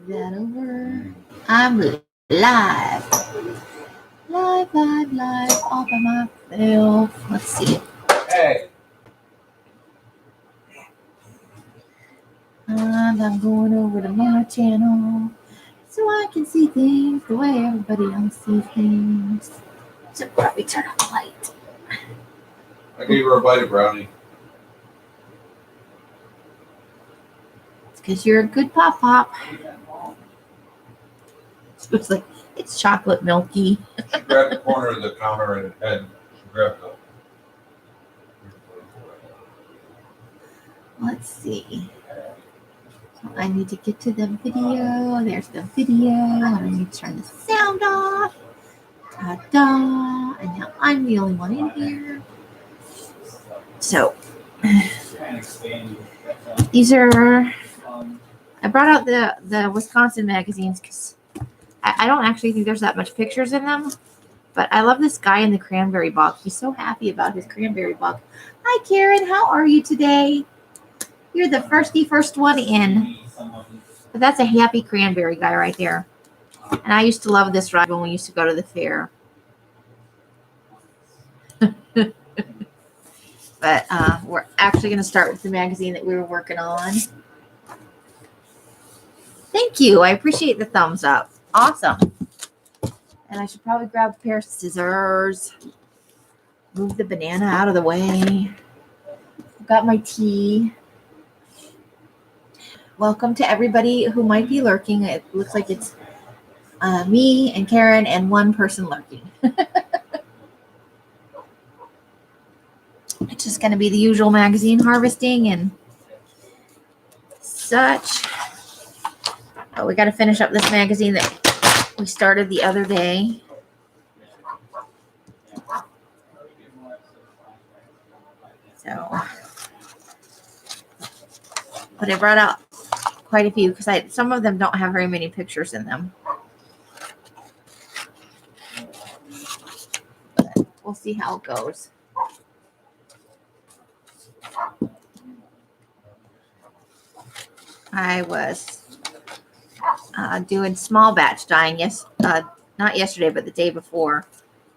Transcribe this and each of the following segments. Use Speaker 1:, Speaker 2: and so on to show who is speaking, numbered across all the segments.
Speaker 1: that over. I'm live. Live all by myself. Let's see.
Speaker 2: Hey.
Speaker 1: And I'm going over to my channel so I can see things the way everybody else sees things. So probably turn on the light.
Speaker 2: I gave her a bite of brownie.
Speaker 1: It's because you're a good pop. So it's like, it's chocolate milky.
Speaker 2: She grabbed the corner of the counter and she grabbed the.
Speaker 1: Let's see. So I need to get to the video. There's the video. I need to turn the sound off. Ta-da. And now I'm the only one in here. So these are, I brought out the Wisconsin magazines because I don't actually think there's that much pictures in them. But I love this guy in the cranberry bog. He's so happy about his cranberry bog. Hi, Karen. How are you today? You're the first one in. But that's a happy cranberry guy right there. And I used to love this ride when we used to go to the fair. But we're actually going to start with the magazine that we were working on. Thank you. I appreciate the thumbs up. Awesome. And I should probably grab a pair of scissors. Move the banana out of the way. I've got my tea. Welcome to everybody who might be lurking. It looks like it's me and Karen and one person lurking. It's just going to be the usual magazine harvesting and such. But we got to finish up this magazine that we started the other day. So, but I brought out quite a few because some of them don't have very many pictures in them. But we'll see how it goes. I was doing small batch dyeing, not yesterday, but the day before,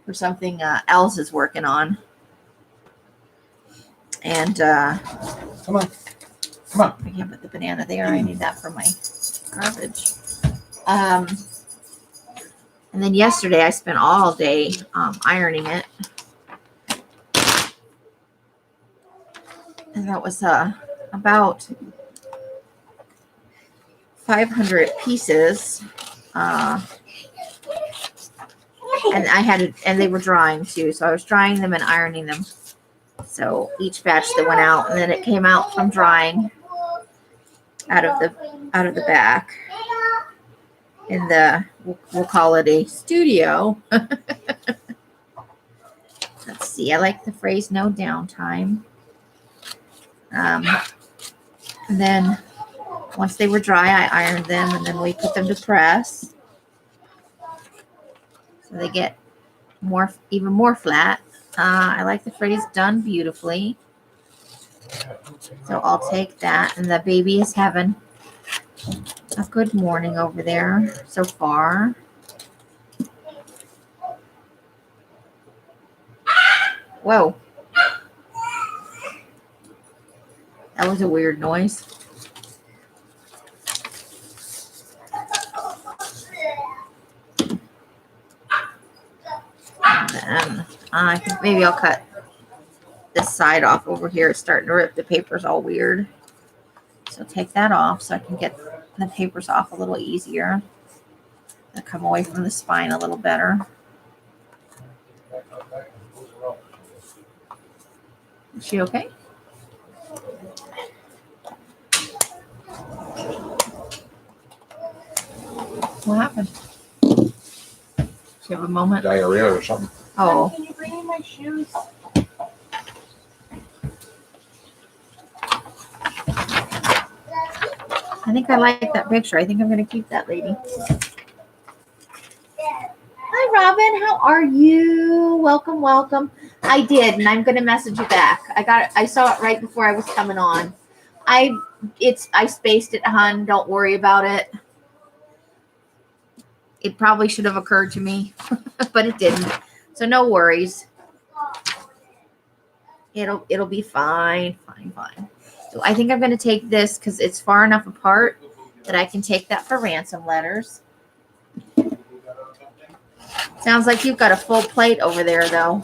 Speaker 1: for something Els is working on. And
Speaker 2: Come on.
Speaker 1: I can't put the banana there. I need that for my garbage. And then yesterday I spent all day ironing it. And that was about 500 pieces. And they were drying too. So I was drying them and ironing them. So each batch that went out, and then it came out from drying out of the back in the, we'll call it a studio. Let's see. I like the phrase "no downtime." And then once they were dry, I ironed them, and then we put them to press so they get even more flat. I like the phrase "done beautifully." So I'll take that. And the baby is having a good morning over there so far. Whoa. That was a weird noise. And then I think maybe I'll cut this side off over here. It's starting to rip. The paper's all weird. So take that off so I can get the papers off a little easier. They'll come away from the spine a little better. Is she okay? What happened? Do you have a moment?
Speaker 2: Diarrhea or something.
Speaker 1: Oh.
Speaker 3: Can you bring me my shoes?
Speaker 1: I think I like that picture. I think I'm going to keep that lady. Hi, Robin. How are you? Welcome. I did, and I'm going to message you back. I saw it right before I was coming on. I spaced it, hon. Don't worry about it. It probably should have occurred to me, but it didn't. So no worries. It'll be fine. So I think I'm going to take this because it's far enough apart that I can take that for ransom letters. Sounds like you've got a full plate over there, though.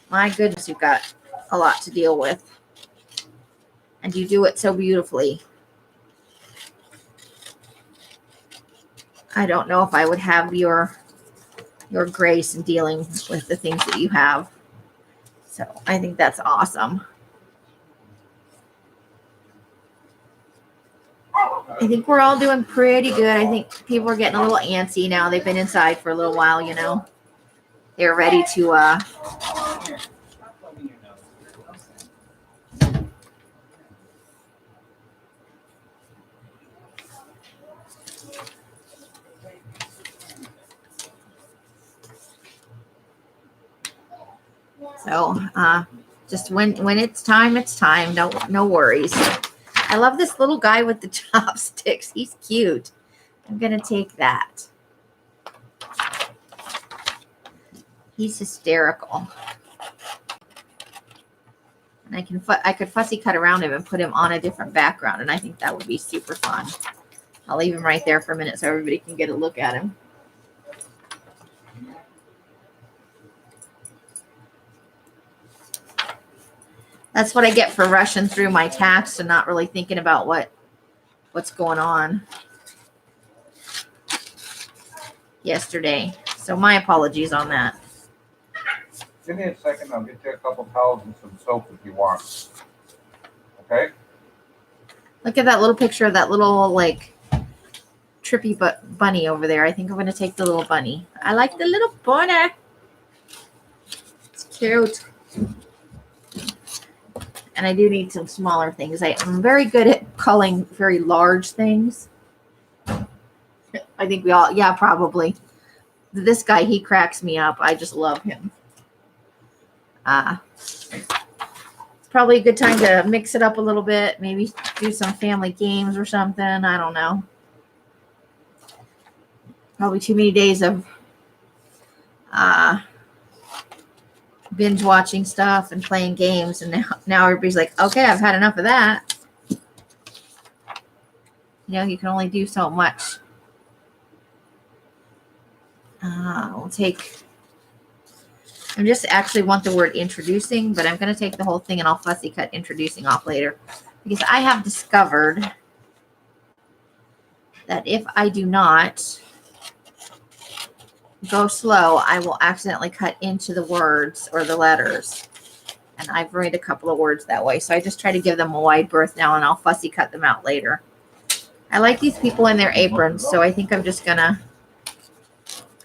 Speaker 1: My goodness, you've got a lot to deal with. And you do it so beautifully. I don't know if I would have your grace in dealing with the things that you have. So I think that's awesome. I think we're all doing pretty good. I think people are getting a little antsy now. They've been inside for a little while, you know. They're ready to just when it's time, it's time. No worries. I love this little guy with the chopsticks. He's cute. I'm going to take that. He's hysterical. And I could fussy cut around him and put him on a different background, and I think that would be super fun. I'll leave him right there for a minute so everybody can get a look at him. That's what I get for rushing through my tasks and not really thinking about what's going on yesterday. So my apologies on that.
Speaker 3: Give me a second. I'll get you a couple towels and some soap if you want. Okay?
Speaker 1: Look at that little picture of that little, like, trippy bunny over there. I think I'm going to take the little bunny. I like the little bunny. It's cute. And I do need some smaller things. I'm very good at culling very large things. I think we all, yeah, probably. This guy, he cracks me up. I just love him. It's probably a good time to mix it up a little bit. Maybe do some family games or something. I don't know. Probably too many days of binge watching stuff and playing games, and now everybody's like, okay, I've had enough of that. You know, you can only do so much. We'll take, I just actually want the word introducing, but I'm going to take the whole thing and I'll fussy cut introducing off later, because I have discovered that if I do not go slow, I will accidentally cut into the words or the letters. And I've read a couple of words that way. So I just try to give them a wide berth now, and I'll fussy cut them out later. I like these people in their aprons, so I think I'm just going to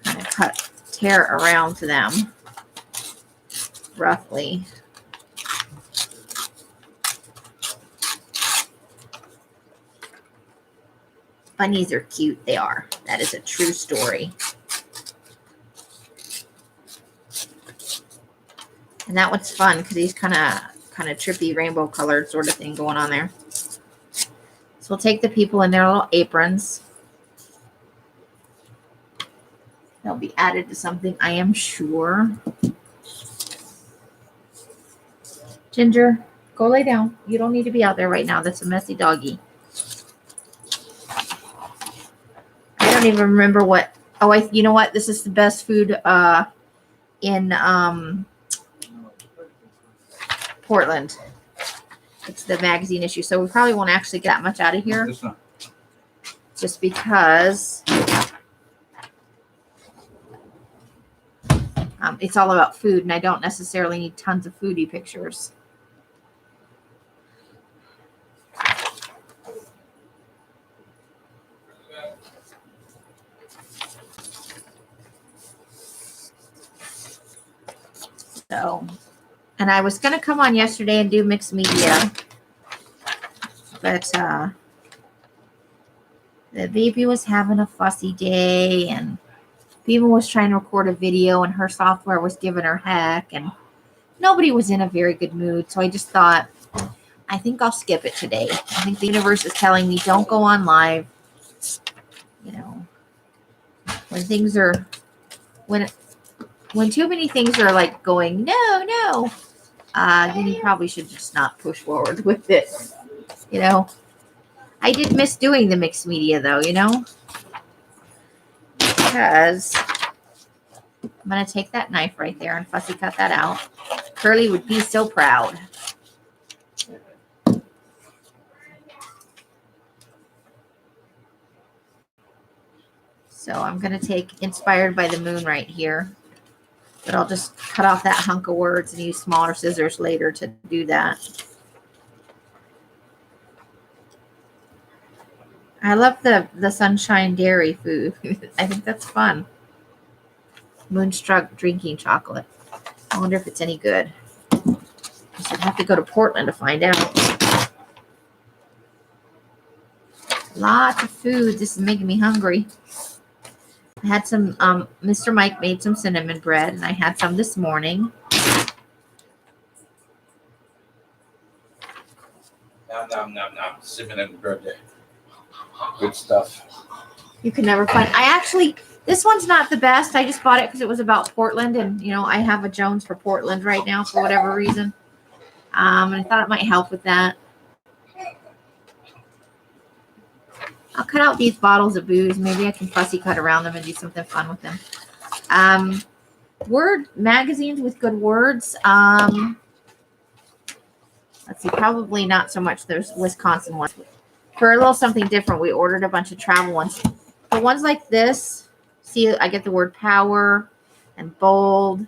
Speaker 1: kind of tear around to them roughly. Bunnies are cute. They are. That is a true story. And that one's fun because he's kind of trippy, rainbow colored sort of thing going on there. So we'll take the people in their little aprons. They'll be added to something, I am sure. Ginger, go lay down. You don't need to be out there right now. That's a messy doggy. I don't even remember what. Oh, you know what? This is the best food in Portland. It's the magazine issue, so we probably won't actually get that much out of here, just because it's all about food, and I don't necessarily need tons of foodie pictures. So, and I was going to come on yesterday and do mixed media, but the baby was having a fussy day, and Beaver was trying to record a video, and her software was giving her heck, and nobody was in a very good mood. So I just thought, I think I'll skip it today. I think the universe is telling me, don't go on live. You know, when things are when when too many things are like going no, then you probably should just not push forward with it. You know, I did miss doing the mixed media though. Because I'm gonna take that knife right there and fussy cut that out. Curly would be so proud. So I'm going to take Inspired by the Moon right here. But I'll just cut off that hunk of words and use smaller scissors later to do that. I love the Sunshine Dairy food. I think that's fun. Moonstruck drinking chocolate. I wonder if it's any good. I'd have to go to Portland to find out. Lots of food. This is making me hungry. I had some, Mr. Mike made some cinnamon bread, and I had some this morning.
Speaker 4: Nom. Cinnamon bread. Good stuff.
Speaker 1: You can never find. This one's not the best. I just bought it because it was about Portland, and I have a Jones for Portland right now for whatever reason. And I thought it might help with that. I'll cut out these bottles of booze. Maybe I can fussy cut around them and do something fun with them. Word magazines with good words. Let's see, probably not so much. There's Wisconsin ones. For a little something different, we ordered a bunch of travel ones. The ones like this, see, I get the word power and bold.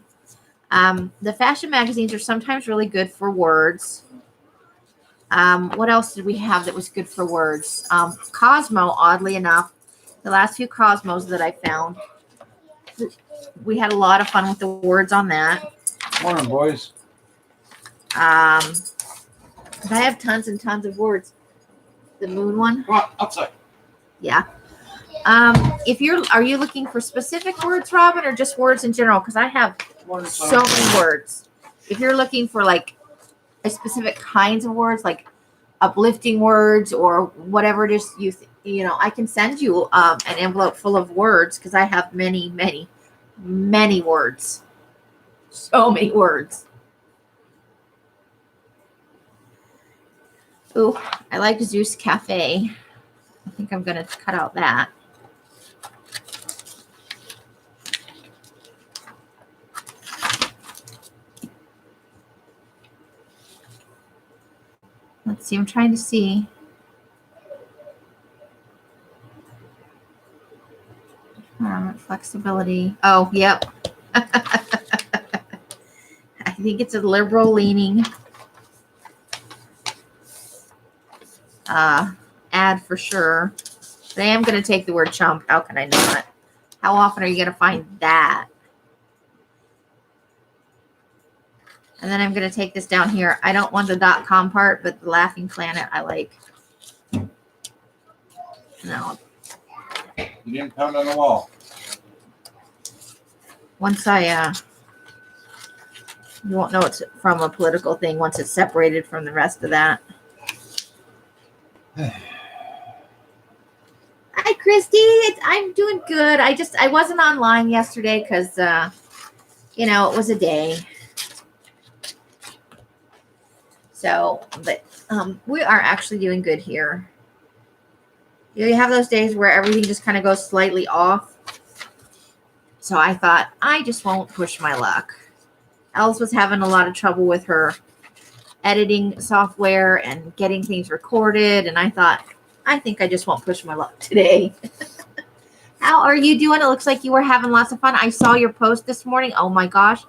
Speaker 1: The fashion magazines are sometimes really good for words. What else did we have that was good for words? Cosmo, oddly enough, the last few Cosmos that I found, we had a lot of fun with the words on that.
Speaker 3: Morning, boys.
Speaker 1: I have tons and tons of words. The moon one?
Speaker 4: Come on, outside.
Speaker 1: Yeah. Are you looking for specific words, Robin, or just words in general? Because I have so many words. If you're looking for like a specific kinds of words, like uplifting words or whatever it is I can send you an envelope full of words because I have many, many, many words. So many words. Ooh, I like Zeus Cafe. I think I'm going to cut out that. Let's see. I'm trying to see. Flexibility. Oh, yep. I think it's a liberal leaning ad for sure. But I am going to take the word chump. How can I not? How often are you going to find that? And then I'm going to take this down here. I don't want the .com part, but the Laughing Planet I like. No.
Speaker 3: You didn't pound on the wall.
Speaker 1: Once you won't know it's from a political thing once it's separated from the rest of that. Hi, Christy. I'm doing good. I wasn't online yesterday because, it was a day. So, but we are actually doing good here. You have those days where everything just kind of goes slightly off. So I thought, I just won't push my luck. Alice was having a lot of trouble with her editing software and getting things recorded. And I thought, I think I just won't push my luck today. How are you doing? It looks like you were having lots of fun. I saw your post this morning. Oh my gosh.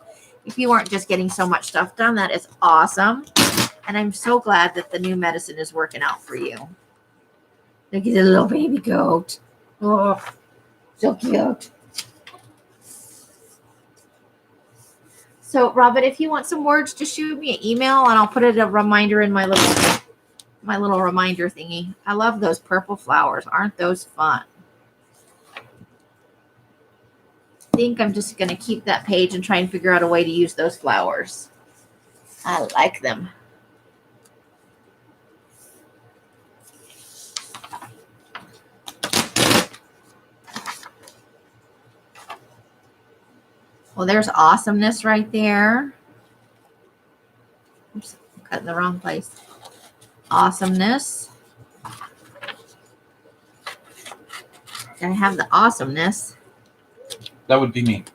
Speaker 1: If you weren't just getting so much stuff done, that is awesome. And I'm so glad that the new medicine is working out for you. Look at the little baby goat. Oh, so cute. So, Robin, if you want some words, just shoot me an email and I'll put a reminder in my little reminder thingy. I love those purple flowers. Aren't those fun? I think I'm just going to keep that page and try and figure out a way to use those flowers. I like them. Well, there's awesomeness right there. Oops, I'm cutting the wrong place. Awesomeness. Gotta have the awesomeness.
Speaker 4: That would be me.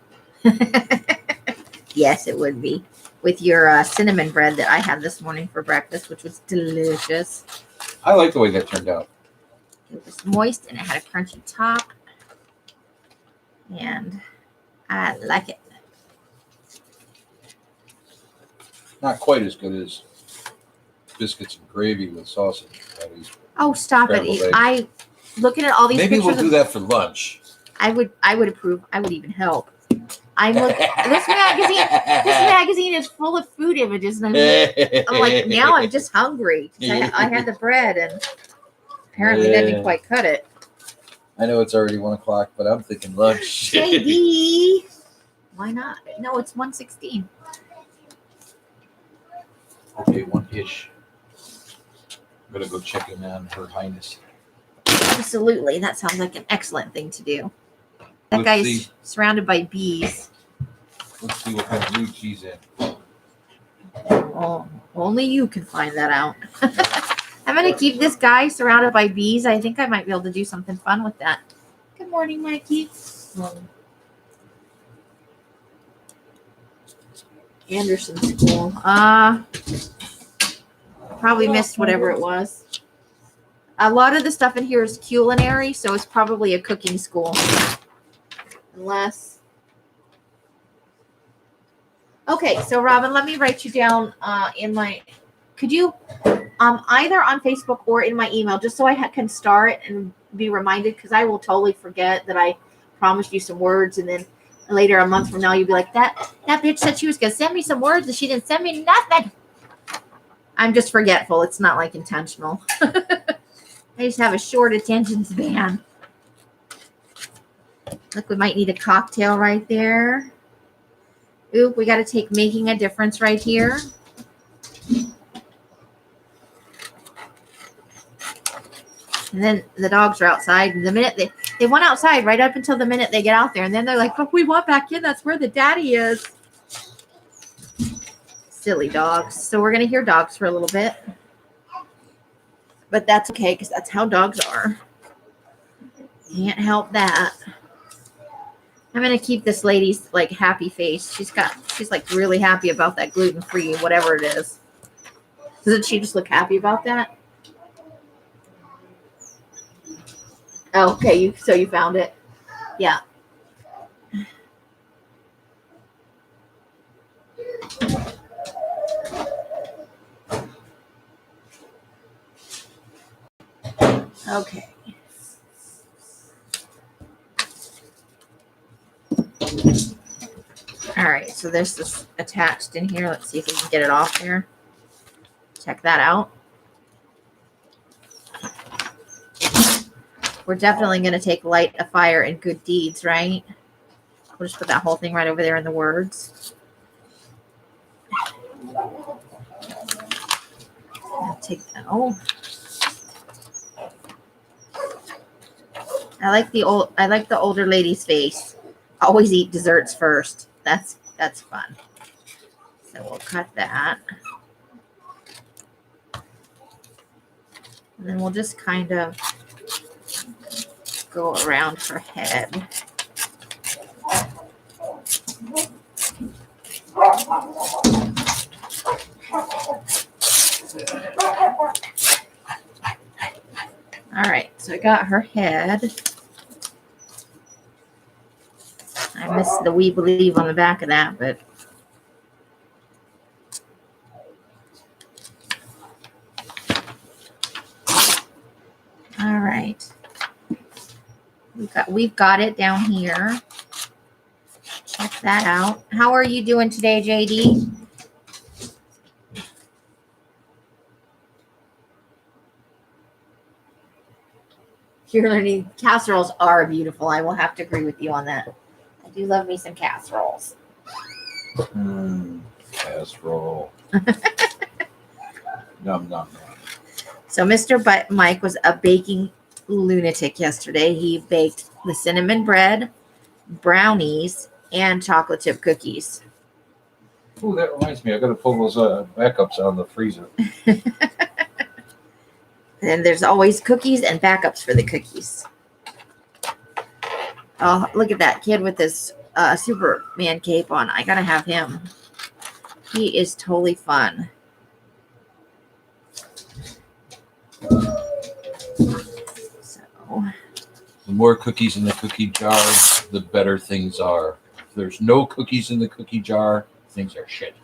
Speaker 1: Yes, it would be. With your cinnamon bread that I had this morning for breakfast, which was delicious.
Speaker 4: I like the way that turned out.
Speaker 1: It was moist and it had a crunchy top. And I like it.
Speaker 4: Not quite as good as biscuits and gravy with sausage patties.
Speaker 1: Oh, stop it.
Speaker 4: Scrambled eggs.
Speaker 1: I looking at all these
Speaker 4: Maybe
Speaker 1: pictures
Speaker 4: we'll do that for lunch.
Speaker 1: I would approve. I would even help. I'm look, this magazine is full of food images and I'm like now I'm just hungry. I had the bread and apparently that didn't quite cut it.
Speaker 4: I know it's already 1:00, but I'm thinking lunch.
Speaker 1: JD. Why not? No, it's 1:16.
Speaker 4: Okay, 1-ish. I'm gonna go check in on Her Highness.
Speaker 1: Absolutely. That sounds like an excellent thing to do. That
Speaker 4: Let's
Speaker 1: guy's
Speaker 4: see.
Speaker 1: surrounded by bees.
Speaker 4: Let's see what kind of mood she's in.
Speaker 1: Oh, only you can find that out. I'm going to keep this guy surrounded by bees. I think I might be able to do something fun with that. Good morning, Mikey. Anderson School. Probably missed whatever it was. A lot of the stuff in here is culinary, so it's probably a cooking school. Unless. Okay, so Robin, let me write you down in my. Could you either on Facebook or in my email, just so I can star it and be reminded, because I will totally forget that I promised you some words, and then later a month from now you'll be like, that bitch said she was gonna send me some words and she didn't send me nothing. I'm just forgetful. It's not like intentional. I just have a short attention span. Look, we might need a cocktail right there. Oop, we got to take Making a Difference right here. And then the dogs are outside. And the minute they went outside right up until the minute they get out there. And then they're like, but we want back in. That's where the daddy is. Silly dogs. So we're going to hear dogs for a little bit. But that's okay because that's how dogs are. Can't help that. I'm going to keep this lady's like happy face. She's like really happy about that gluten-free, whatever it is. Doesn't she just look happy about that? Oh, okay. So you found it. Yeah. Okay. All right, so there's this attached in here. Let's see if we can get it off there. Check that out. We're definitely going to take light a fire and good deeds, right? We'll just put that whole thing right over there in the words. I'll take that. Oh. I like the older lady's face. Always eat desserts first. That's fun. So we'll cut that. And then we'll just kind of go around her head. All right, so I got her head. I missed the "we believe" on the back of that, but all right. We've got it down here. Check that out. How are you doing today, JD? You're learning casseroles are beautiful. I will have to agree with you on that. I do love me some casseroles.
Speaker 4: Casserole. Nom, nom, nom.
Speaker 1: So Mr. Mike was a baking lunatic yesterday. He baked the cinnamon bread, brownies, and chocolate chip cookies.
Speaker 4: Oh, that reminds me. I got to pull those backups out of the freezer.
Speaker 1: And there's always cookies and backups for the cookies. Oh, look at that kid with this Superman cape on. I gotta have him. He is totally fun. So,
Speaker 4: The more cookies in the cookie jar, the better things are. If there's no cookies in the cookie jar, things are shit.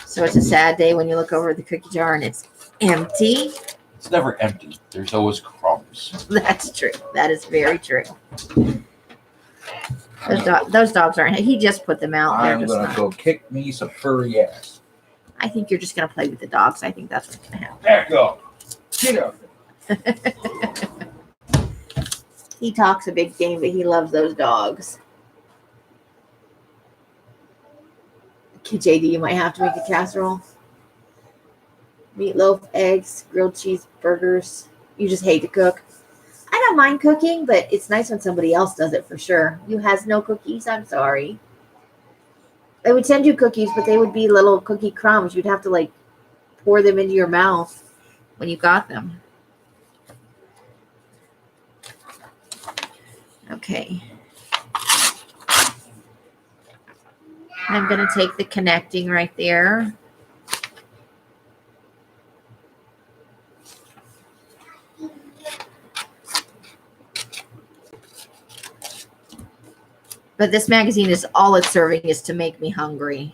Speaker 1: so it's a sad day when you look over the cookie jar and it's empty.
Speaker 4: It's never empty. There's always crumbs.
Speaker 1: That's true. That is very true. Those dogs aren't. He just put them out. They're
Speaker 4: I'm
Speaker 1: just
Speaker 4: gonna
Speaker 1: not.
Speaker 4: go kick me some furry ass.
Speaker 1: I think you're just gonna play with the dogs. I think that's what's gonna happen.
Speaker 3: Back up. Get up.
Speaker 1: He talks a big game, but he loves those dogs. Okay, JD, you might have to make a casserole. Meatloaf, eggs, grilled cheese, burgers. You just hate to cook. I don't mind cooking, but it's nice when somebody else does it for sure. You has no cookies? I'm sorry. I would send you cookies, but they would be little cookie crumbs. You'd have to like pour them into your mouth when you got them. Okay. I'm going to take the connecting right there. But this magazine is all it's serving is to make me hungry.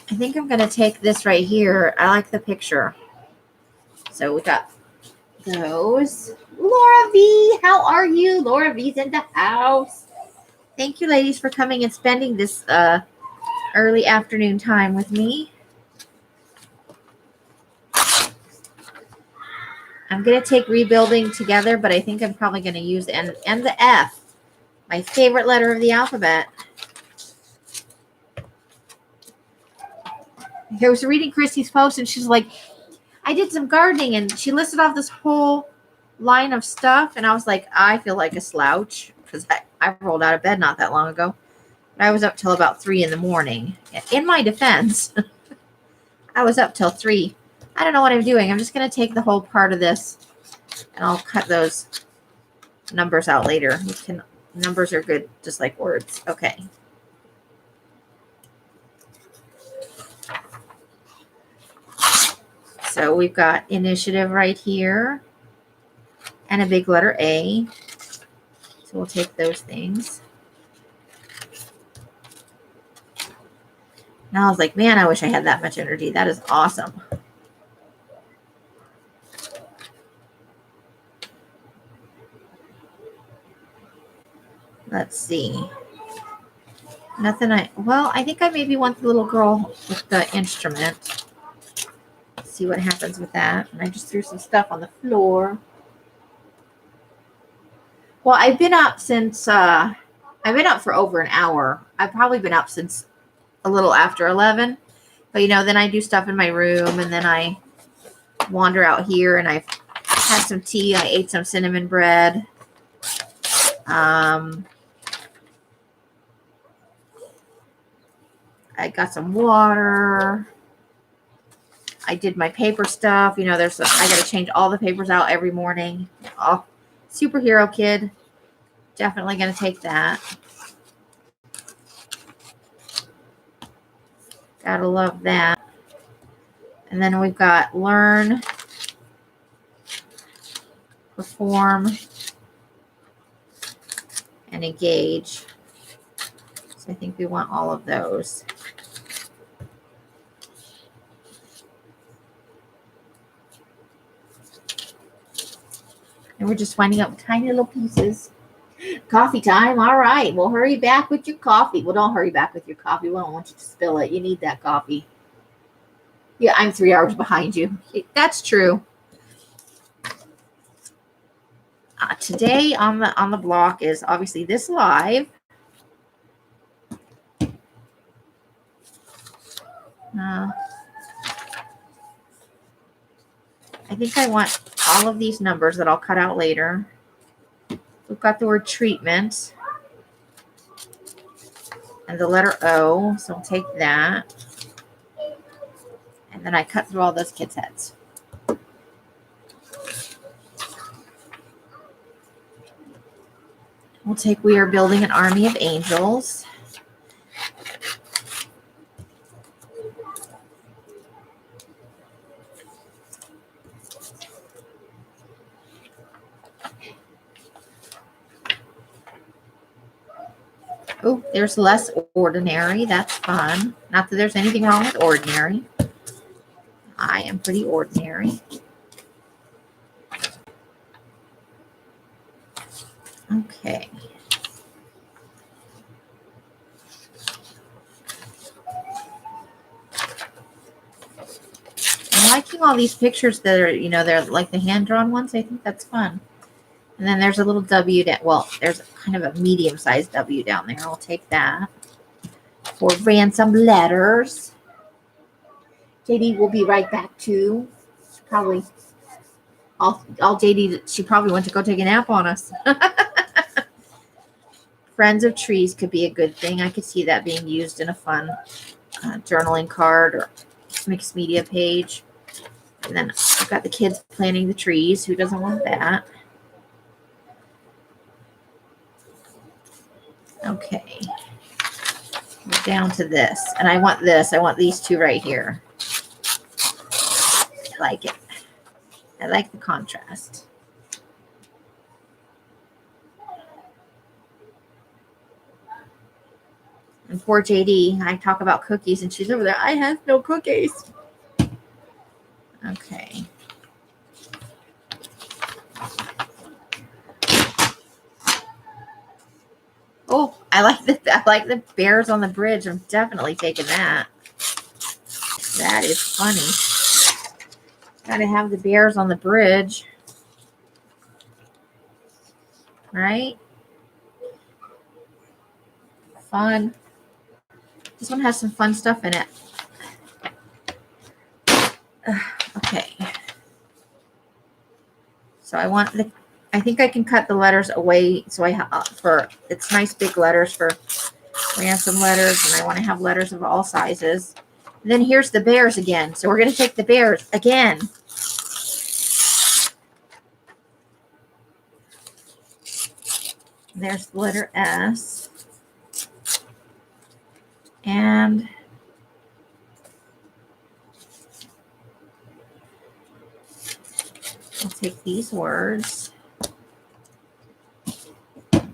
Speaker 1: I think I'm going to take this right here. I like the picture. So we got those. Laura V, how are you? Laura V's in the house. Thank you, ladies, for coming and spending this early afternoon time with me. I'm going to take rebuilding together, but I think I'm probably going to use N and the F, my favorite letter of the alphabet. I was reading Christy's post, and she's like, I did some gardening, and she listed off this whole line of stuff, and I was like, I feel like a slouch, because I rolled out of bed not that long ago. But I was up till about 3 in the morning. In my defense, I was up till 3. I don't know what I'm doing. I'm just going to take the whole part of this, and I'll cut those numbers out later. Numbers are good, just like words. Okay. So we've got initiative right here and a big letter A. So we'll take those things. Now I was like, man, I wish I had that much energy. That is awesome. Let's see. Nothing I think I maybe want the little girl with the instrument. Let's see what happens with that. And I just threw some stuff on the floor. Well, I've been up since, I've been up for over an hour. I've probably been up since a little after 11. But, then I do stuff in my room, and then I wander out here, and I've had some tea. I ate some cinnamon bread. I got some water. I did my paper stuff. I got to change all the papers out every morning. Oh, superhero kid. Definitely going to take that. Gotta love that. And then we've got learn, perform, and engage. So I think we want all of those. And we're just winding up tiny little pieces. Coffee time. All right. Well, hurry back with your coffee. Well, don't hurry back with your coffee. We don't want you to spill it. You need that coffee. Yeah, I'm 3 hours behind you. That's true. Today on the block is obviously this live. I think I want all of these numbers that I'll cut out later. we've got the word treatment and the letter O. So I'll take that. And then I cut through all those kids' heads. We'll take We Are Building an Army of Angels. Oh, there's less ordinary. That's fun. Not that there's anything wrong with ordinary. I am pretty ordinary. Okay. I'm liking all these pictures that are, they're like the hand-drawn ones. I think that's fun. And then there's a little W that, well, there's kind of a medium-sized W down there. I'll take that. For ransom letters. JD will be right back too. Probably. All JD, she probably went to go take a nap on us. Friends of Trees could be a good thing. I could see that being used in a fun journaling card or mixed media page. And then I've got the kids planting the trees. Who doesn't want that? Okay. We're down to this. And I want this. I want these two right here. I like it. I like the contrast. And poor JD, I talk about cookies and she's over there. I have no cookies. Okay. Oh, I like the bears on the bridge. I'm definitely taking that. That is funny. Gotta have the bears on the bridge. Right? Fun. This one has some fun stuff in it. Okay. So I think I can cut the letters away. So it's nice big letters for ransom letters. And I want to have letters of all sizes. And then here's the bears again. So we're going to take the bears again. There's the letter S. And I'll take these words. All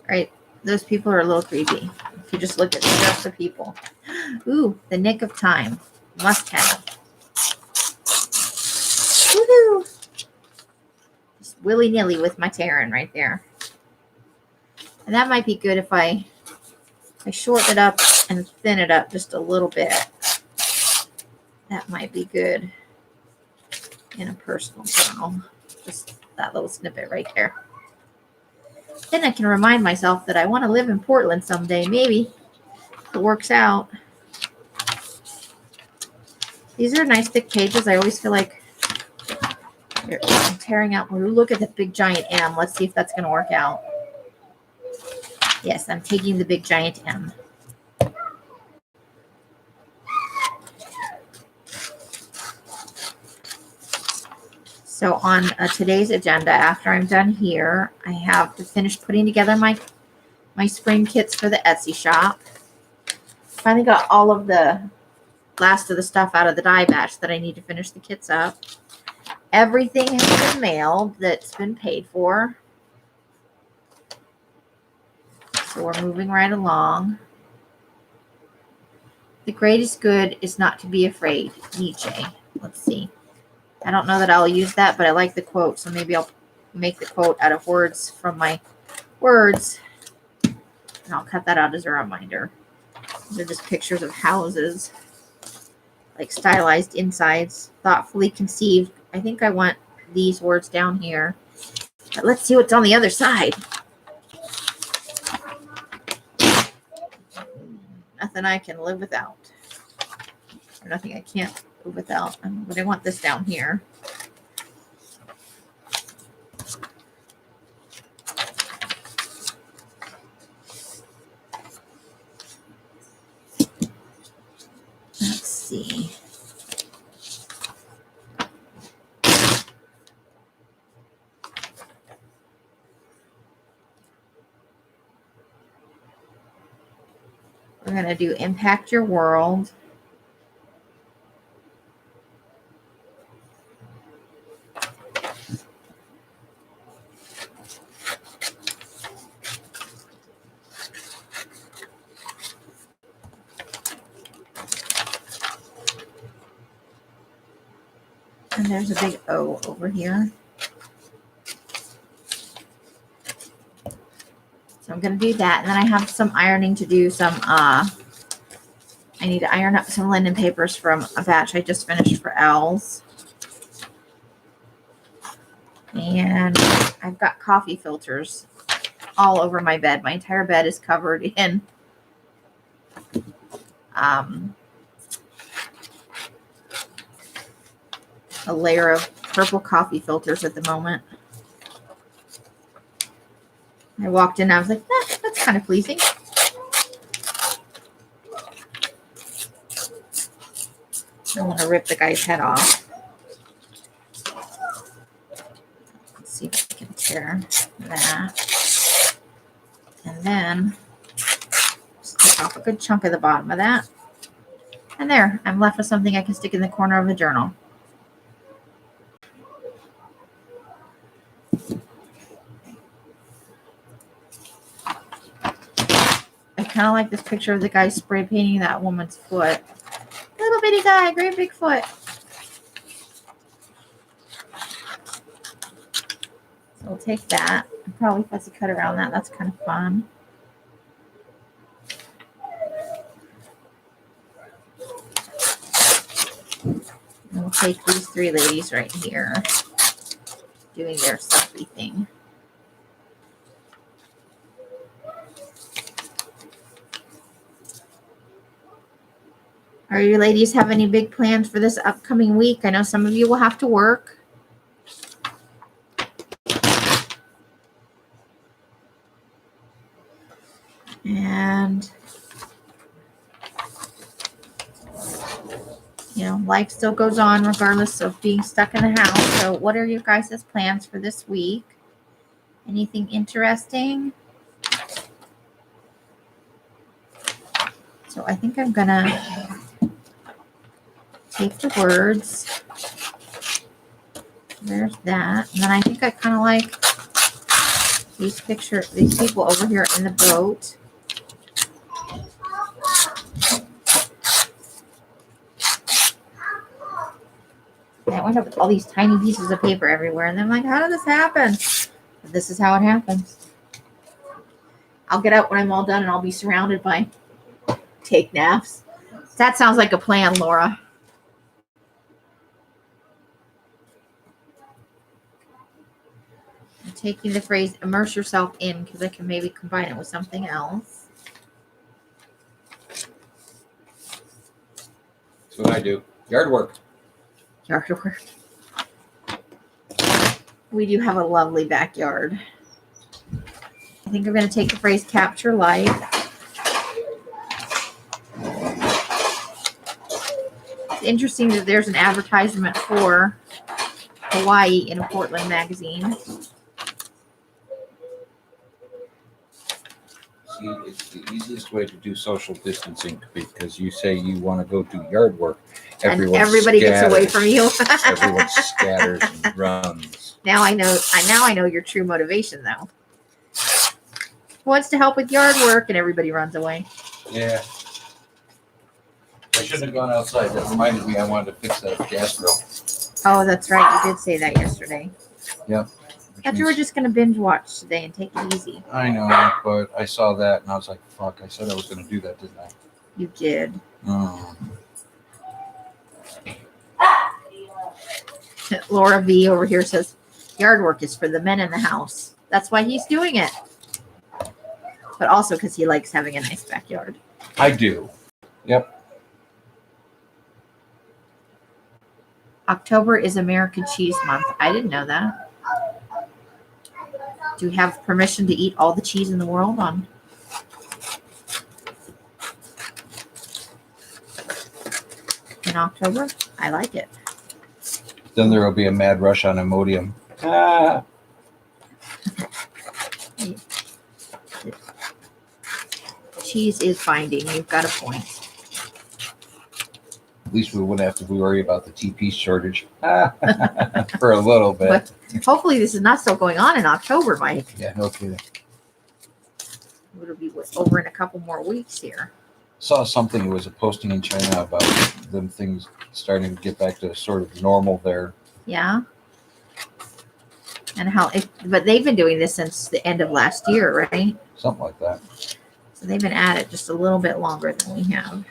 Speaker 1: right, those people are a little creepy. If you just look at just the people. Ooh, the nick of time. Must have. Woohoo! Just willy-nilly with my Terran right there. And that might be good if I shorten it up and thin it up just a little bit. That might be good in a personal journal. Just that little snippet right there. Then I can remind myself that I want to live in Portland someday, maybe. If it works out. These are nice thick pages. I always feel like I'm tearing out. Look at the big giant M. Let's see if that's going to work out. Yes, I'm taking the big giant M. So on today's agenda, after I'm done here, I have to finish putting together my spring kits for the Etsy shop. Finally got all of the last of the stuff out of the die batch that I need to finish the kits up. Everything has been mailed that's been paid for. So we're moving right along. The greatest good is not to be afraid, Nietzsche. Let's see. I don't know that I'll use that, but I like the quote, so maybe I'll make the quote out of words from my words. And I'll cut that out as a reminder. These are just pictures of houses, like stylized insides, thoughtfully conceived. I think I want these words down here. But let's see what's on the other side. Nothing I can live without. Or nothing I can't live without. But I want this down here. see. We're going to do Impact Your World. And there's a big O over here. So I'm going to do that. And then I have some ironing to do. I need to iron up some linen papers from a batch I just finished for Owls. And I've got coffee filters all over my bed. My entire bed is covered in a layer of purple coffee filters at the moment. I walked in, I was like, that's kind of pleasing. I want to rip the guy's head off. Let's see if I can tear that. And then just take off a good chunk of the bottom of that. And there, I'm left with something I can stick in the corner of the journal. I kind of like this picture of the guy spray painting that woman's foot. Little bitty guy, great big foot. So we'll take that. And probably fussy cut around that. That's kind of fun. And we'll take these three ladies right here doing their selfie thing. Are you ladies have any big plans for this upcoming week? I know some of you will have to work. And, you know, life still goes on regardless of being stuck in the house. So what are your guys' plans for this week? Anything interesting? So I think I'm going to take the words. There's that. And then I think I kind of like these people over here in the boat. I went up with all these tiny pieces of paper everywhere. And I'm like, how did this happen? But this is how it happens. I'll get out when I'm all done and I'll be surrounded by take naps. That sounds like a plan, Laura. I'm taking the phrase immerse yourself in because I can maybe combine it with something else.
Speaker 4: That's what I do. Yard work.
Speaker 1: Yard work. We do have a lovely backyard. I think I'm going to take the phrase capture life. It's interesting that there's an advertisement for Hawaii in a Portland magazine.
Speaker 4: See, it's the easiest way to do social distancing because you say you want to go do yard work.
Speaker 1: And everybody gets away from you.
Speaker 4: Everyone scatters and runs.
Speaker 1: Now I know your true motivation, though. Who wants to help with yard work, and everybody runs away.
Speaker 4: Yeah. I shouldn't have gone outside. That reminded me I wanted to fix that gas grill.
Speaker 1: Oh, that's right. You did say that yesterday.
Speaker 4: Yep.
Speaker 1: I thought you were just going to binge watch today and take it easy.
Speaker 4: I know, but I saw that and I was like, fuck, I said I was going to do that, didn't I?
Speaker 1: You did.
Speaker 4: Oh.
Speaker 1: Laura V over here says, yard work is for the men in the house. That's why he's doing it. But also because he likes having a nice backyard.
Speaker 4: I do. Yep.
Speaker 1: October is American Cheese Month. I didn't know that. Do we have permission to eat all the cheese in the world on? in October. I like it.
Speaker 3: Then there will be a mad rush on Imodium. Ah.
Speaker 1: Cheese is binding. You've got a point.
Speaker 3: At least we wouldn't have to worry about the TP shortage for a little bit.
Speaker 1: But hopefully this is not still going on in October, Mike.
Speaker 3: Yeah, no kidding.
Speaker 1: It'll be over in a couple more weeks here.
Speaker 3: Saw something, it was a posting in China about them things starting to get back to sort of normal there.
Speaker 1: Yeah. And but they've been doing this since the end of last year, right?
Speaker 3: Something like that.
Speaker 1: So they've been at it just a little bit longer than we have.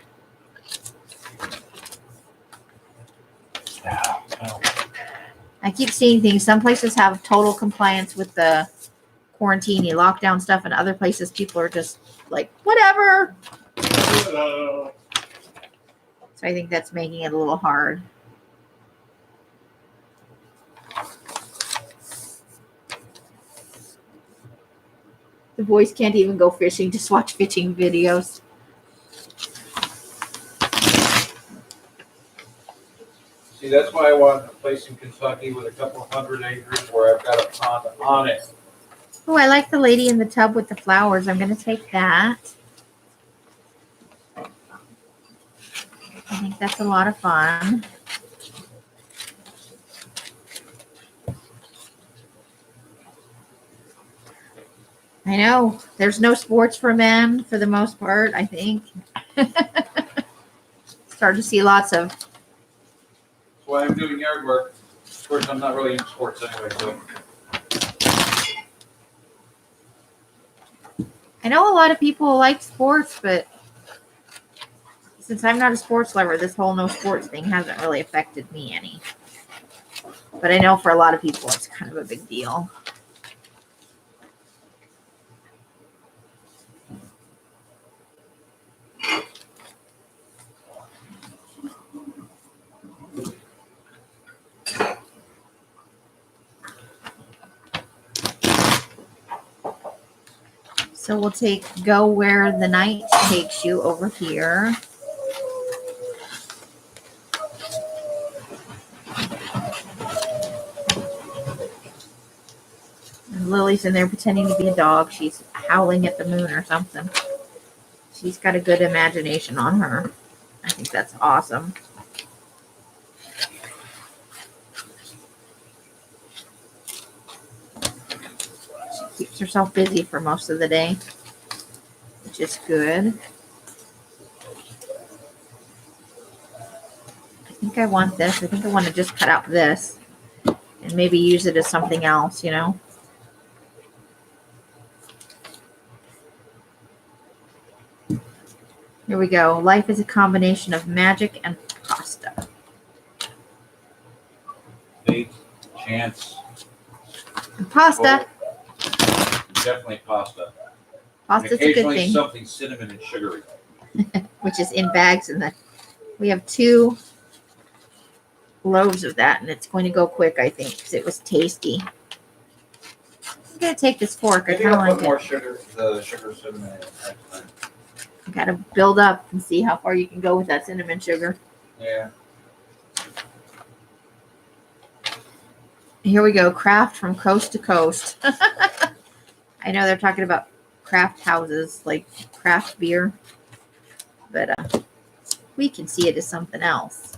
Speaker 3: Yeah. Well,
Speaker 1: I keep seeing things. Some places have total compliance with the quarantine, lockdown stuff, and other places people are just like, whatever. So I think that's making it a little hard. The boys can't even go fishing, just watch fishing videos.
Speaker 3: see, that's why I want a place in Kentucky with a couple of 100 acres where I've got a pond on it.
Speaker 1: Oh, I like the lady in the tub with the flowers. I'm going to take that. I think that's a lot of fun. I know. There's no sports for men for the most part, I think. Start to see lots of.
Speaker 3: That's why I'm doing yard work. Of course, I'm not really in sports anyway, so.
Speaker 1: I know a lot of people like sports, but since I'm not a sports lover, this whole no sports thing hasn't really affected me any. But I know for a lot of people, it's kind of a big deal. So we'll go where the night takes you over here. And Lily's in there pretending to be a dog. She's howling at the moon or something. She's got a good imagination on her. I think that's awesome. Keeps herself busy for most of the day, which is good. I think I want this. I think I want to just cut out this and maybe use it as something else, Here we go. Life is a combination of magic and pasta.
Speaker 3: Fate, chance.
Speaker 1: And pasta.
Speaker 3: Definitely pasta.
Speaker 1: Pasta's a good
Speaker 3: Occasionally
Speaker 1: thing.
Speaker 3: something cinnamon and sugary.
Speaker 1: Which is in bags, and we have 2 loaves of that, and it's going to go quick, I think, because it was tasty. I'm gonna take this fork. I
Speaker 3: Maybe
Speaker 1: kind of
Speaker 3: I'll
Speaker 1: like
Speaker 3: put
Speaker 1: it.
Speaker 3: more sugar, the sugar cinnamon in next time.
Speaker 1: You gotta build up and see how far you can go with that cinnamon sugar.
Speaker 3: Yeah.
Speaker 1: Here we go. Craft from coast to coast. I know they're talking about craft houses, like craft beer, but we can see it as something else.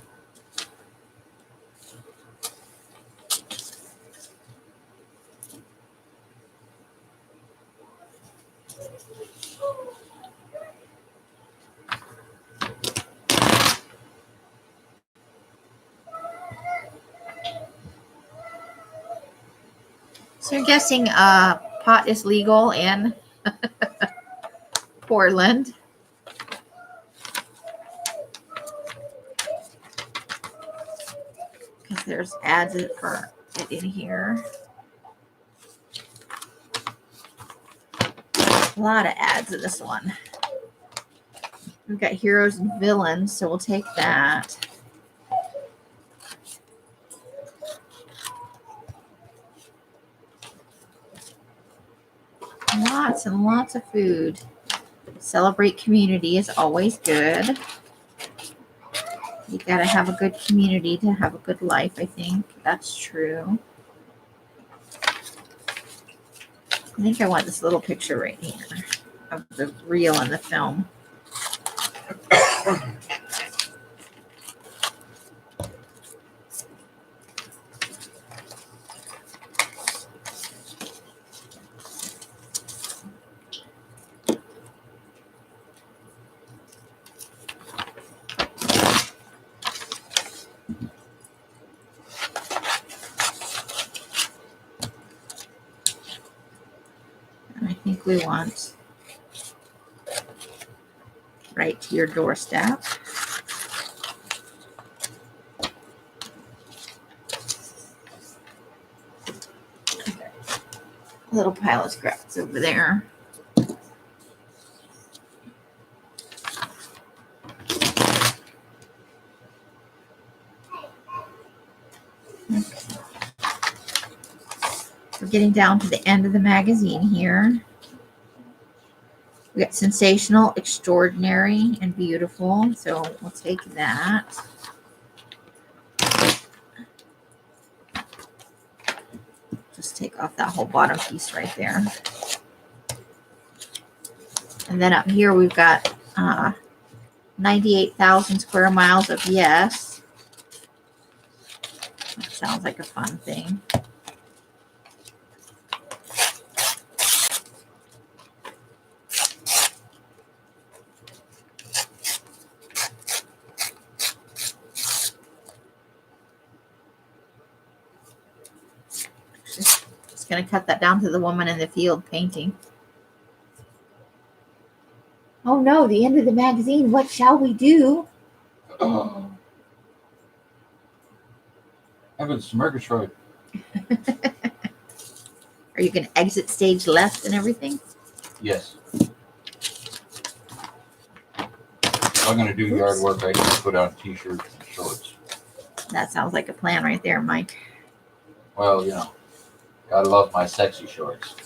Speaker 1: So you're guessing pot is legal in Portland. Because there's ads for it in here. A lot of ads in this one. We've got heroes and villains, so we'll take that. Lots and lots of food. Celebrate community is always good. You gotta have a good community to have a good life, I think. That's true. I think I want this little picture right here of the reel and the film. And I think we want right to your doorstep. A little pile of scraps over there. We're getting down to the end of the magazine here. We got sensational, extraordinary, and beautiful. So we'll take that. Just take off that whole bottom piece right there. And then up here we've got 98,000 square miles of yes. That sounds like a fun thing. Just going to cut that down to the woman in the field painting. Oh no, the end of the magazine. What shall we do?
Speaker 4: Heavens, Murgatroyd.
Speaker 1: Are you going to exit stage left and everything?
Speaker 4: Yes. If I'm going to do yard work, I can put on t-shirts and shorts.
Speaker 1: That sounds like a plan right there, Mike.
Speaker 4: Well, you know, gotta love my sexy shorts.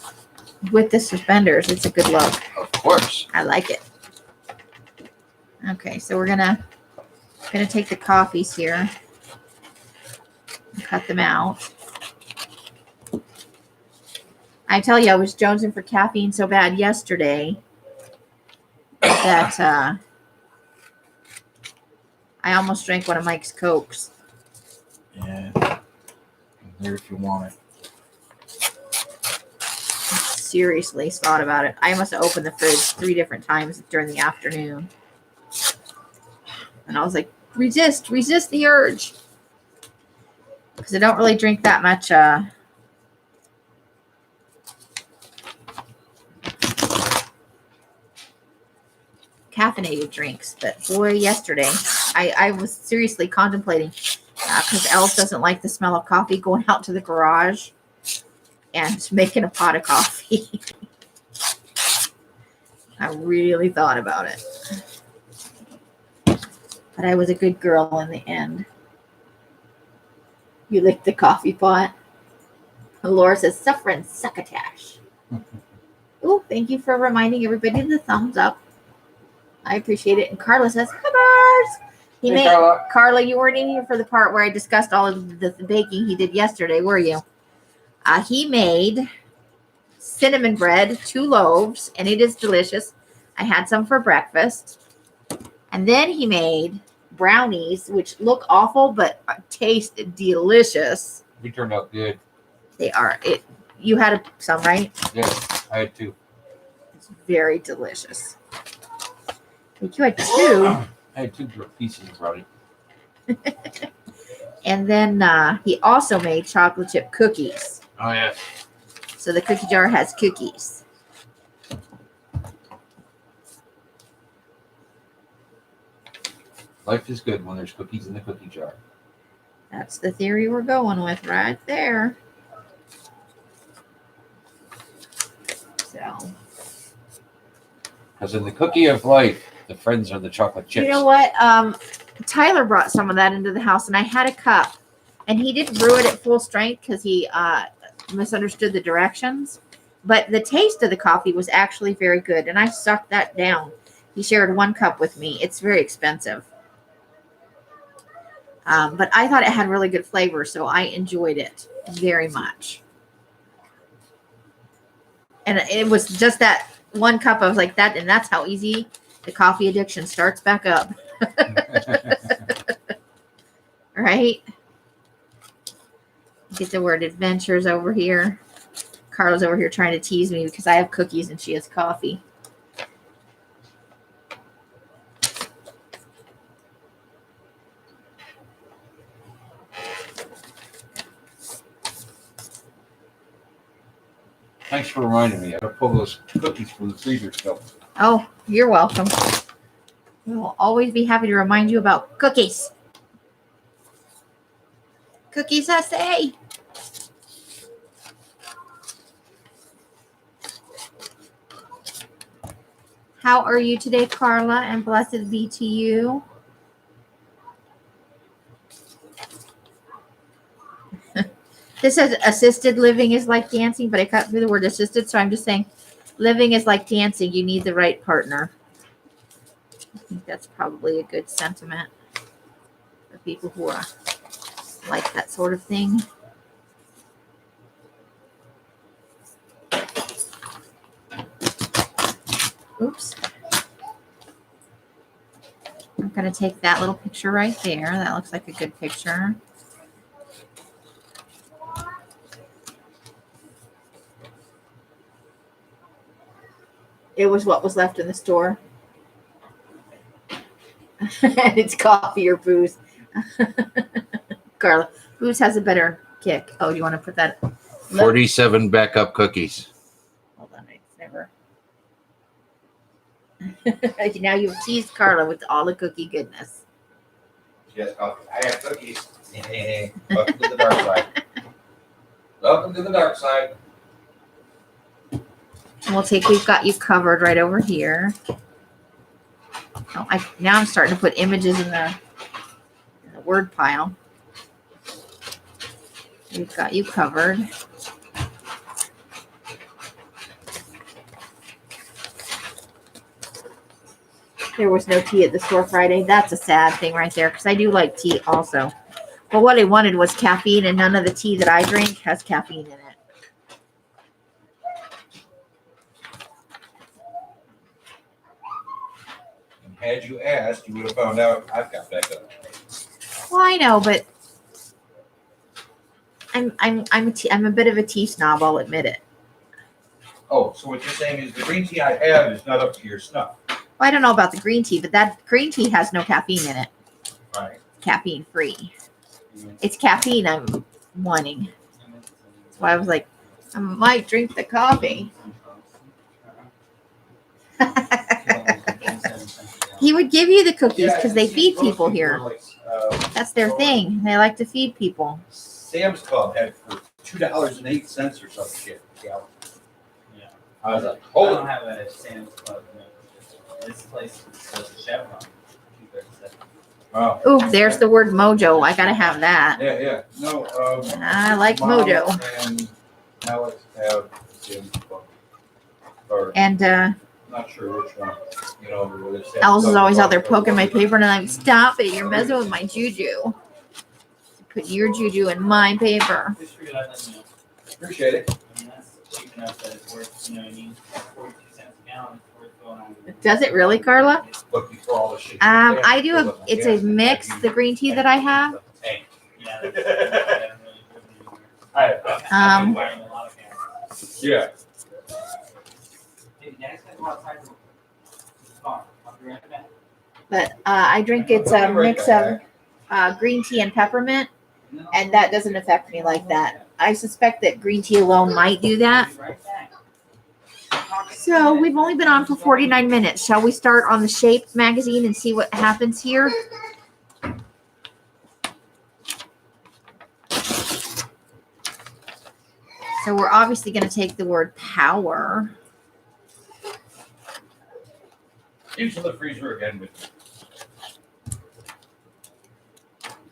Speaker 1: With the suspenders, it's a good look.
Speaker 4: Of course.
Speaker 1: I like it. Okay, so we're gonna take the coffees here and cut them out. I tell you, I was jonesing for caffeine so bad yesterday that I almost drank one of Mike's Cokes.
Speaker 4: Yeah. I'm here if you want it.
Speaker 1: Seriously thought about it. I must have opened the fridge 3 different times during the afternoon. And I was like, resist the urge. Because I don't really drink that much caffeinated drinks. But boy, yesterday, I was seriously contemplating, because Elf doesn't like the smell of coffee, going out to the garage and making a pot of coffee. I really thought about it. But I was a good girl in the end. You licked the coffee pot. Laura says, suffering succotash. Oh, thank you for reminding everybody the thumbs up. I appreciate it. And Carla says, hi, Bars. Carla, you weren't in here for the part where I discussed all of the baking he did yesterday, were you? He made cinnamon bread, 2 loaves, and it is delicious. I had some for breakfast. And then he made brownies, which look awful, but taste delicious.
Speaker 4: We turned out good.
Speaker 1: They are. You had some, right?
Speaker 4: Yes, I had 2.
Speaker 1: It's very delicious. Like you had 2.
Speaker 4: I had 2 pieces of brownie.
Speaker 1: And then he also made chocolate chip cookies.
Speaker 4: Oh, yeah.
Speaker 1: So the cookie jar has cookies.
Speaker 4: Life is good when there's cookies in the cookie jar.
Speaker 1: That's the theory we're going with right there. So,
Speaker 4: Because in the cookie of life, the friends are the chocolate chips.
Speaker 1: you know what? Tyler brought some of that into the house, and I had a cup. And he didn't brew it at full strength because he misunderstood the directions. But the taste of the coffee was actually very good, and I sucked that down. He shared 1 cup with me. It's very expensive. But I thought it had really good flavor, so I enjoyed it very much. And it was just that one cup. I was like that, and that's how easy the coffee addiction starts back up. Right? Get the word adventures over here. Carla's over here trying to tease me because I have cookies and she has coffee.
Speaker 3: Thanks for reminding me. I gotta pull those cookies from the freezer still.
Speaker 1: Oh, you're welcome. We'll always be happy to remind you about cookies. Cookies SA. How are you today, Carla? And blessed be to you. This says assisted living is like dancing, but I cut through the word assisted, so I'm just saying living is like dancing. You need the right partner. I think that's probably a good sentiment for people who are like that sort of thing. Oops. I'm going to take that little picture right there. That looks like a good picture. It was what was left in the store. And it's coffee or booze. Carla, booze has a better kick. Oh, do you want to put that?
Speaker 4: 47 backup cookies.
Speaker 1: Hold on, it's never. Now you've teased Carla with all the cookie goodness.
Speaker 2: Yes, coffee. I have cookies. Welcome to the dark side. Welcome to the dark side.
Speaker 1: And we've got you covered right over here. Oh, now I'm starting to put images in the word pile. We've got you covered. There was no tea at the store Friday. That's a sad thing right there because I do like tea also. But what I wanted was caffeine, and none of the tea that I drink has caffeine in it.
Speaker 2: Had you asked, you would have found out I've got backup.
Speaker 1: Well, I know, but I'm a bit of a tea snob. I'll admit it.
Speaker 2: Oh, so what you're saying is the green tea I have is not up to your snuff.
Speaker 1: Well, I don't know about the green tea, but that green tea has no caffeine in it.
Speaker 2: Right.
Speaker 1: Caffeine free. It's caffeine I'm wanting. So I was like, I might drink the coffee. He would give you the cookies because they feed people here. That's their thing. They like to feed people.
Speaker 2: Sam's Club had for $2.08 or some shit. Yeah.
Speaker 5: Yeah.
Speaker 2: I was like,
Speaker 5: I
Speaker 2: hold
Speaker 5: don't
Speaker 2: on.
Speaker 5: have a Sam's Club. No. This place does a Chevron. 237.
Speaker 2: Oh,
Speaker 1: Ooh, there's the word mojo. I gotta have that.
Speaker 2: yeah. No,
Speaker 1: I like
Speaker 2: Mom
Speaker 1: mojo.
Speaker 2: and Alex have Sam's Club. Or
Speaker 1: And
Speaker 2: not sure which one. You know, where they say-
Speaker 1: Els is always out there poking my paper, and I'm like, stop it. You're messing with my juju. Put your juju in my paper.
Speaker 5: Just figured I'd let you know.
Speaker 2: Appreciate it.
Speaker 5: I mean, that's cheap enough that it's worth, you know what I mean? 42 cents a gallon. It's worth going on.
Speaker 1: Does it really, Carla?
Speaker 2: Look before all the shit.
Speaker 1: I do it's a mix, the green tea that I have.
Speaker 5: Hey, yeah. That's really good. I've been buying a lot of gas.
Speaker 2: Yeah.
Speaker 5: Hey, guys, gotta go outside. I'll be right back.
Speaker 1: But I drink it's a mix of green tea and peppermint, and that doesn't affect me like that. I suspect that green tea alone might do that.
Speaker 5: I'll be right back.
Speaker 1: So we've only been on for 49 minutes. Shall we start on the Shape magazine and see what happens here? So we're obviously going to take the word power.
Speaker 2: Into the freezer again with me.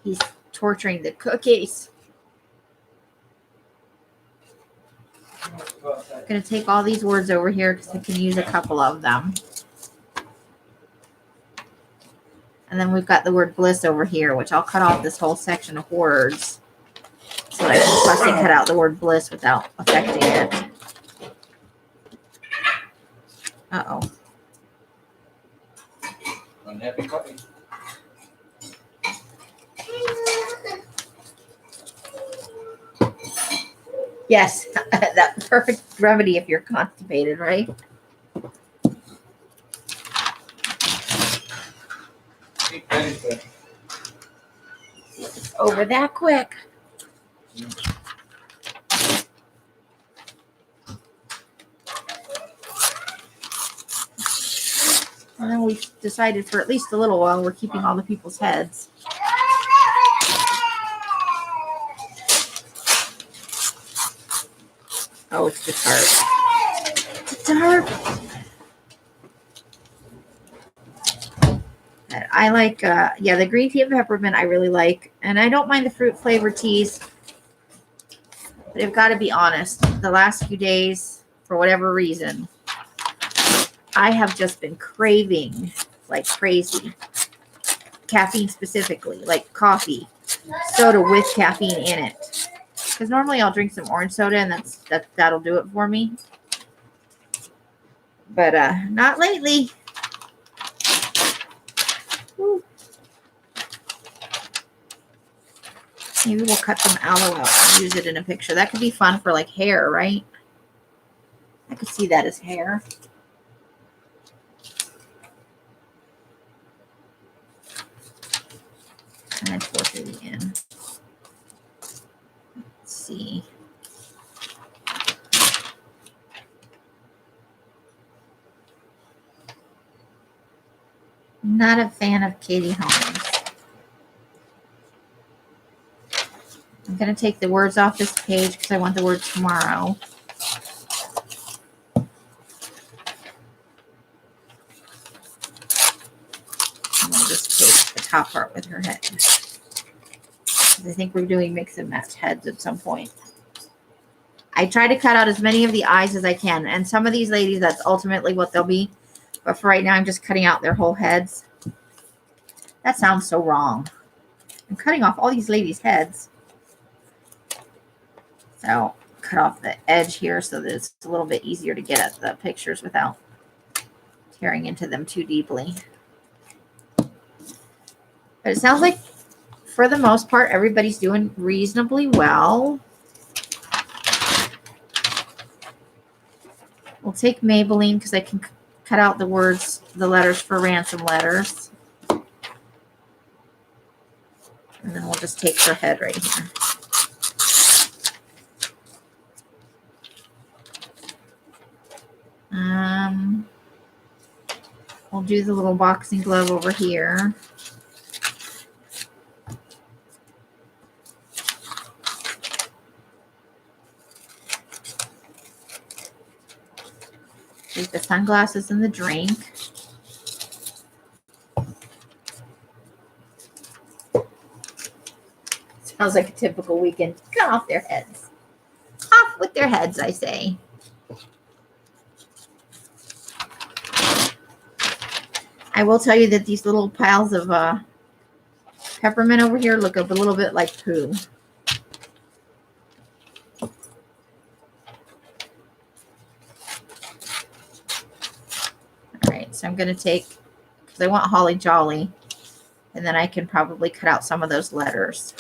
Speaker 1: He's torturing the cookies.
Speaker 5: Go outside.
Speaker 1: I'm going to take all these words over here because I can use a couple of them. And And then we've got the word bliss over here, which I'll cut off this whole section of words so that I can fussy cut out the word bliss without affecting it. Uh-oh.
Speaker 4: Unhappy puppy.
Speaker 1: Yes, that perfect remedy if you're constipated, right? Over that quick. And then we decided for at least a little while we're keeping all the people's heads. Oh, it's just dark. It's dark. I like, yeah, the green tea and peppermint I really like. And I don't mind the fruit flavored teas. But I've got to be honest, the last few days, for whatever reason, I have just been craving like crazy. Caffeine specifically, like coffee, soda with caffeine in it. Because normally I'll drink some orange soda and that'll do it for me. But not lately. Woo. Maybe we'll cut some aloe out and use it in a picture. That could be fun for like hair, right? I could see that as hair. And then pour through the end. Let's see. Not a fan of Katie Holmes. I'm going to take the words off this page because I want the words tomorrow. And I'll just take the top part with her head. I think we're doing mix and match heads at some point. I try to cut out as many of the eyes as I can. And some of these ladies, that's ultimately what they'll be. But for right now, I'm just cutting out their whole heads. That sounds so wrong. I'm cutting off all these ladies' heads. So cut off the edge here so that it's a little bit easier to get at the pictures without tearing into them too deeply. But it sounds like for the most part, everybody's doing reasonably well. We'll take Maybelline because I can cut out the words, the letters for ransom letters. And then we'll just take her head right here. We'll do the little boxing glove over here. Take the sunglasses and the drink. Sounds like a typical weekend. Cut off their heads. Off with their heads, I say. I will tell you that these little piles of peppermint over here look a little bit like poo. All right, so I'm going to take, because I want Holly Jolly, and then I can probably cut out some of those letters.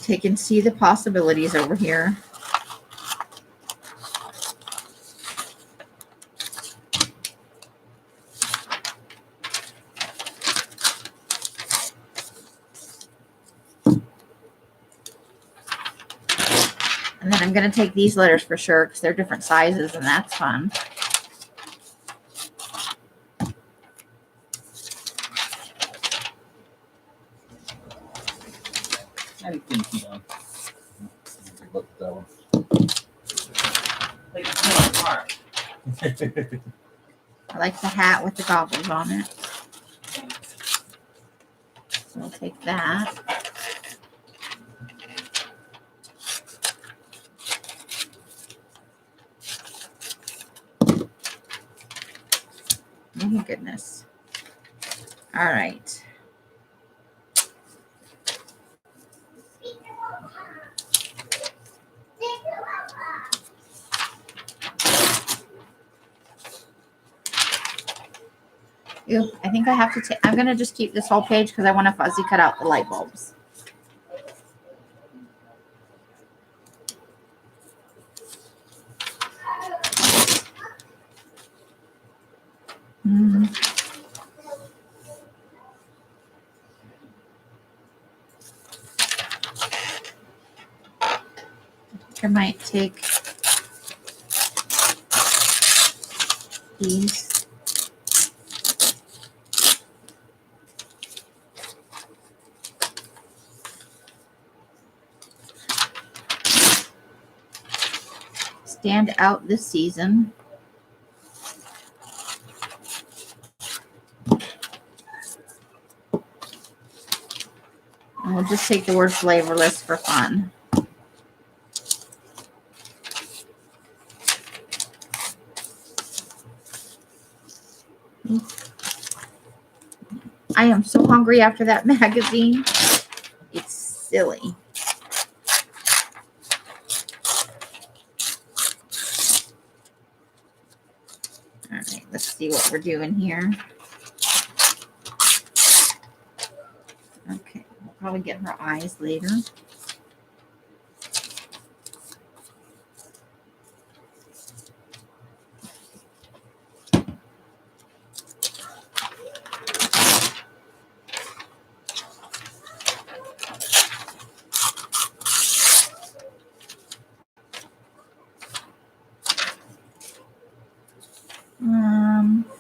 Speaker 1: I can see the possibilities over here. And then I'm going to take these letters for sure because they're different sizes and that's fun.
Speaker 4: I think you know. Look at that one.
Speaker 5: Like it's not smart.
Speaker 1: I like the hat with the goggles on it. So we'll take that. Oh my goodness. All right. Ew, I think I have to take, I'm going to just keep this whole page because I want to fuzzy cut out the light bulbs. Mm. I might take these. Stand out this season. And we'll just take the word flavorless for fun. I am so hungry after that magazine. It's silly. All right, let's see what we're doing here. Okay, we'll probably get her eyes later.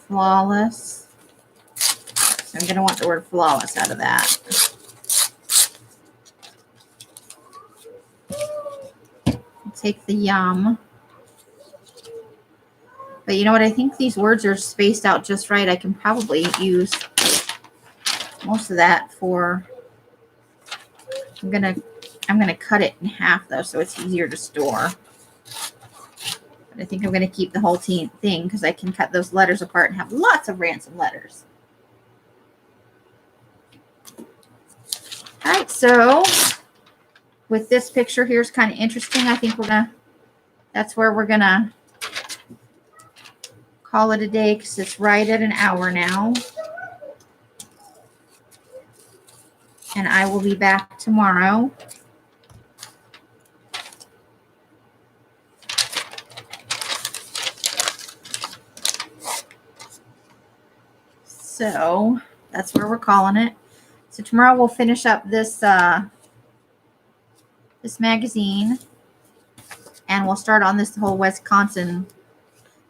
Speaker 1: Flawless. I'm going to want the word flawless out of that. Take the yum. But you know what? I think these words are spaced out just right. I can probably use most of that for, I'm gonna cut it in half though, so it's easier to store. But I think I'm gonna keep the whole thing because I can cut those letters apart and have lots of ransom letters. All right, so with this picture here is kind of interesting. I think that's where we're gonna call it a day because it's right at an hour now. And I will be back tomorrow. So that's where we're calling it. So tomorrow we'll finish up this this magazine and we'll start on this whole Wisconsin.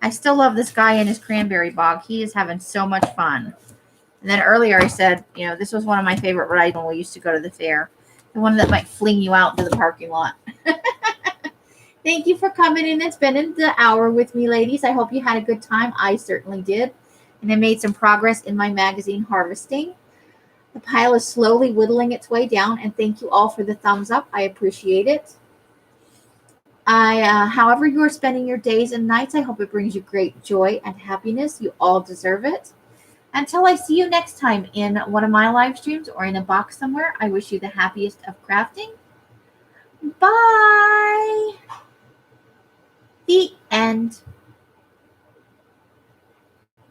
Speaker 1: I still love this guy in his cranberry bog. He is having so much fun. And then earlier I said, you know, this was one of my favorite rides when we used to go to the fair. The one that might fling you out into the parking lot. Thank you for coming in and spending the hour with me, ladies. I hope you had a good time. I certainly did. And I made some progress in my magazine harvesting. The pile is slowly whittling its way down. And thank you all for the thumbs up. I appreciate it. However you are spending your days and nights, I hope it brings you great joy and happiness. You all deserve it. Until I see you next time in one of my live streams or in a box somewhere, I wish you the happiest of crafting. Bye. The end.